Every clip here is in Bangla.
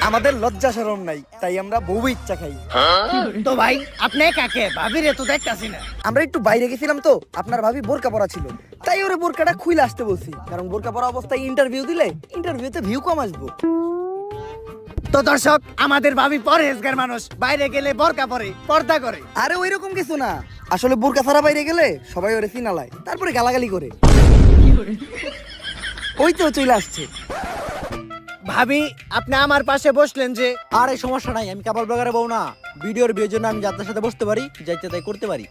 আমাদের লজ্জা শরম নাই, তাই আমরা বউ ইচ্ছা খাই। তো ভাই আপনি কাকে ভাবির তো দেখতাছি না। আমরা একটু বাইরে গেছিলাম তো, আপনার ভাবি বোরকা পরা ছিল, তাই ওরে বোরকাটা খুলে আসতে বলছি, কারণ বোরকা পরা অবস্থায় ইন্টারভিউ দিলে ইন্টারভিউতে ভিউ কম আসবো। তো দর্শক, আমাদের ভাবি পরহেজগার মানুষ, বাইরে গেলে বোরকা পরে, পর্দা করে। আরে ওই রকম কিছু না, আসলে বোরকা ছাড়া বাইরে গেলে সবাই ওরে চিনালায়, তারপরে গালাগালি করে। ওই তো চলে আসছে। ভাবি আপনি আমার পাশে বসলেন যে? আর এই সমস্যা নাই, আমি কাপড় ব্লগারে বউ না, ভিডিওর বিয়ের জন্য আমি যাত্রার সাথে বসতে পারি, যাইতে তাই করতে পারি।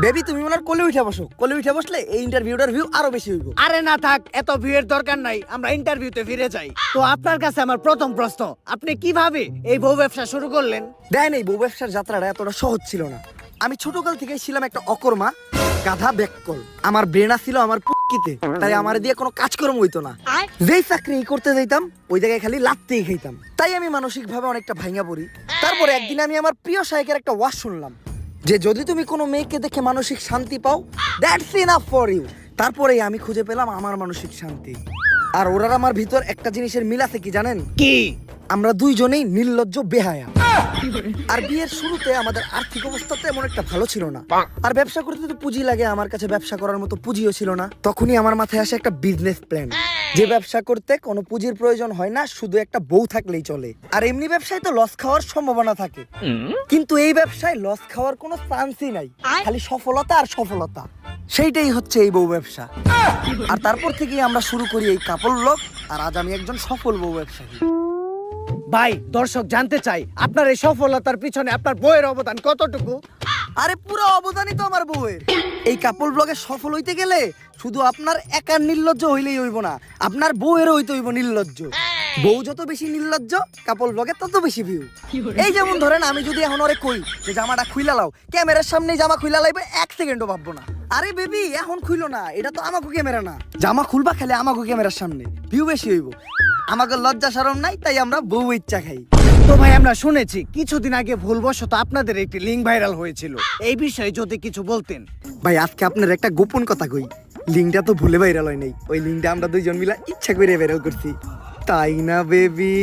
বেবি তুমি ওনার কোলে উঠে বসো, কোলে উঠে বসলে এই ইন্টারভিউটার ভিউ আরো বেশি হইব। আরে না থাক, এত ভিড়ের দরকার নাই, আমরা ইন্টারভিউতে ফিরে যাই। তো আপনার কাছে আমার প্রথম প্রশ্ন, আপনি কিভাবে এই বউ ব্যবসা শুরু করলেন? দেন এই বউ ব্যবসার যাত্রাটা এতটা সহজ ছিল না। আমি ছোটকাল থেকে ছিলাম একটা অকর্মা, গাধা ব্যাককল। আমার ব্রেনা ছিল আমার পুকিতে, তাই আমার দিয়ে কোনো কাজকর্ম হইতো না। যেই চাকরি করতে যাইতাম ওই জায়গায় খালি লাত্তেই খাইতাম, তাই আমি মানসিক ভাবে অনেকটা ভাঙা পড়ি। তারপরে একদিন আমি আমার প্রিয় শায়কের একটা ওয়াজ শুনলাম যে যদি তুমি কোনো মেয়েকে দেখে মানসিক শান্তি পাও, দ্যাটস ইনাফ ফর ইউ। তারপরেই আমি খুঁজে পেলাম আমার মানসিক শান্তি। আর ওরার আমার ভিতর একটা জিনিসের মিল আছে, কি জানেন? কি? আমরা দুইজনেই নির্লজ্জ বেহায়া। আর বিয়ের শুরুতে আমাদের আর্থিক অবস্থা তো এমন একটা ভালো ছিল না, আর ব্যবসা করতে তো পুঁজি লাগে, আমার কাছে ব্যবসা করার মতো পুঁজিও ছিল না। তখনই আমার মাথায় আসে একটা বিজনেস প্ল্যান, যে ব্যবসা করতে কোনো পুঁজির প্রয়োজন হয় না, শুধু একটা বউ থাকলেই চলে। আর এমনি ব্যবসায় তো লস খাওয়ার সম্ভাবনা থাকে, কিন্তু এই ব্যবসায় লস খাওয়ার কোনো চান্সই নাই, খালি সফলতা আর সফলতা। সেইটাই হচ্ছে এই বউ ব্যবসা। আর তারপর থেকেই আমরা শুরু করি এই কাপড় ব্লগ, আর আজ আমি একজন সফল বউ ব্যবসায়ী। ভাই দর্শক জানতে চাই, আপনার এই সফলতার পিছনে আপনার বউয়ের অবদান কতটুকু? আরে পুরো অবদানই তো আমার বউয়ের। এই কাপড় ব্লগে সফল হইতে গেলে শুধু আপনার একার নির্লজ্জ হইলেই হইব না, আপনার বউয়েরও হইতে হইব নির্লজ্জ। বউ যত বেশি নির্লজ্জ, কাপড় ব্লগে তত বেশি ভিউ। এই যেমন ধরেন, আমি যদি এখন ওরে কই যে জামাটা খুইলা লাও, ক্যামেরার সামনে জামা খুইলা লাইবে, 1 সেকেন্ডও ভাববো না। আরে বেবি এখন খুইলো না, এটা তো আমাকে ক্যামেরা না, জামা খুলবা খেলে আমাকে ক্যামেরার সামনে, ভিউ বেশি হইব। আমাকে লজ্জা শরম নাই, তাই আমরা বউ ইচ্ছা খাই। তো ভাই আমরা শুনেছি কিছুদিন আগে ভুলবশত আপনাদের একটি লিঙ্ক ভাইরাল হয়েছিল, এই বিষয়ে যদি কিছু বলতেন। ভাই আজকে আপনার একটা গোপন কথা কই, লিঙ্কটা তো ভুলে ভাইরাল হয় নাই, ওই লিঙ্কটা আমরা দুইজন মিলে ইচ্ছা করে ভাইরাল করছি, তাই না বেবি?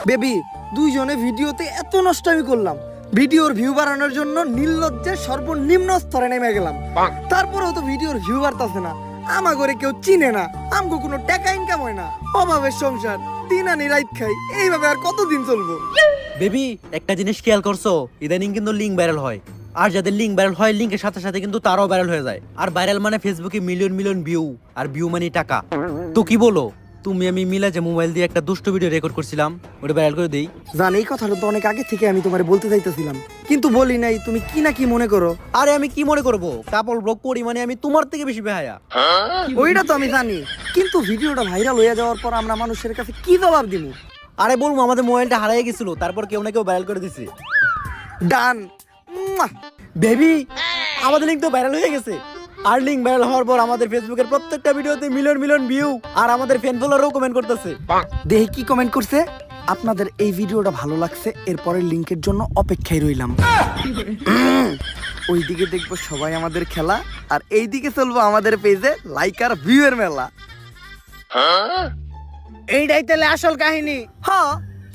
বেবি দুইজনে ভিডিওতে এত নষ্টামি করলাম, ভিডিওর ভিউ বাড়ানোর জন্য নির্লজ্জের সর্বনিম্ন স্তরে নেমে গেলাম, তারপরেও তো ভিডিওর ভিউ বাড়তাছে না। আমাগরে কেউ চিনে না, আমগো কোনো টাকা ইনকাম হয় না, অভাবের সংসার, দিন আনি রাইত খাই, এইভাবে আর কতদিন চলবো? বেবি একটা জিনিস খেয়াল করছো, ইদানিং কিন্তু লিঙ্ক ভাইরাল হয়, আর যাদের লিঙ্ক ভাইরাল হয় লিঙ্কের সাথে সাথে কিন্তু তারাও ভাইরাল হয়ে যায়। আর ভাইরাল মানে ফেসবুকে মিলিয়ন মিলিয়ন ভিউ, আর ভিউ মানে টাকা। তো কি বলো তুমি, আমি মিলা যে মোবাইল দিয়ে একটা দুষ্ট ভিডিও রেকর্ড করছিলাম, ওটা ভাইরাল করে দেই? জান এই কথাটা তো অনেক আগে থেকে আমি তোমারে বলতে চাইতেছিলাম, কিন্তু বলি নাই, তুমি কি না কি মনে করো। আরে আমি কি মনে করবো, কাপড় ব্লগ করি মানে আমি তোমার থেকে বেশি বেহায়া। ওইটা তো আমি জানি, কিন্তু ভিডিওটা ভাইরাল হয়ে যাওয়ার পর আমরা মানুষের কাছে কি জবাব দিব? আরে বলবো আমাদের মোবাইলটা হারিয়ে গেছিল, তারপর কেউ না কেউ ভাইরাল করে দিছে। ডান। বেবি আমাদের লিঙ্ক তো ভাইরাল হয়ে গেছে, আর লিঙ্ক ভাইরাল হওয়ার পর আমাদের ফেসবুকের প্রত্যেকটা ভিডিওতে মিলিয়ন মিলিয়ন ভিউ, আর আমাদের ফ্যান ফলোয়ারও কমেন্ট করতেছে। দেখি কি কমেন্ট করছে। আপনাদের এই ভিডিওটা ভালো লাগছে, এরপরের লিংকের জন্য অপেক্ষায় রইলাম। ওইদিকে দেখবো সবাই আমাদের খেলা, আর এইদিকে চলবো আমাদের পেজে লাইক আর ভিউ এর মেলা। এইটাই তাহলে আসল কাহিনী? হ্যাঁ,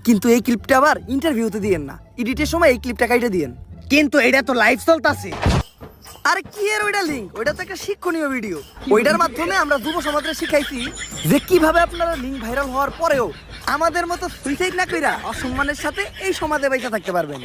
কিন্তু এই ক্লিপটা আবার ইন্টারভিউতে দিয়েন না, এডিটের সময় এই ক্লিপটা কাইটে দিয়েন। কিন্তু এটা তো লাইভ চলতেছে। আরে কি এর ওইটা লিংক, ওইটা তো একটা শিক্ষণীয় ভিডিও, ওইটার মাধ্যমে আমরা যুব সমাজে শিখাইছি যে কিভাবে আপনারা লিংক ভাইরাল হওয়ার পরেও আমাদের মতো সুইসাইড না কইরা অসম্মানের সাথে এই সমাজে বেঁচে থাকতে পারবেন।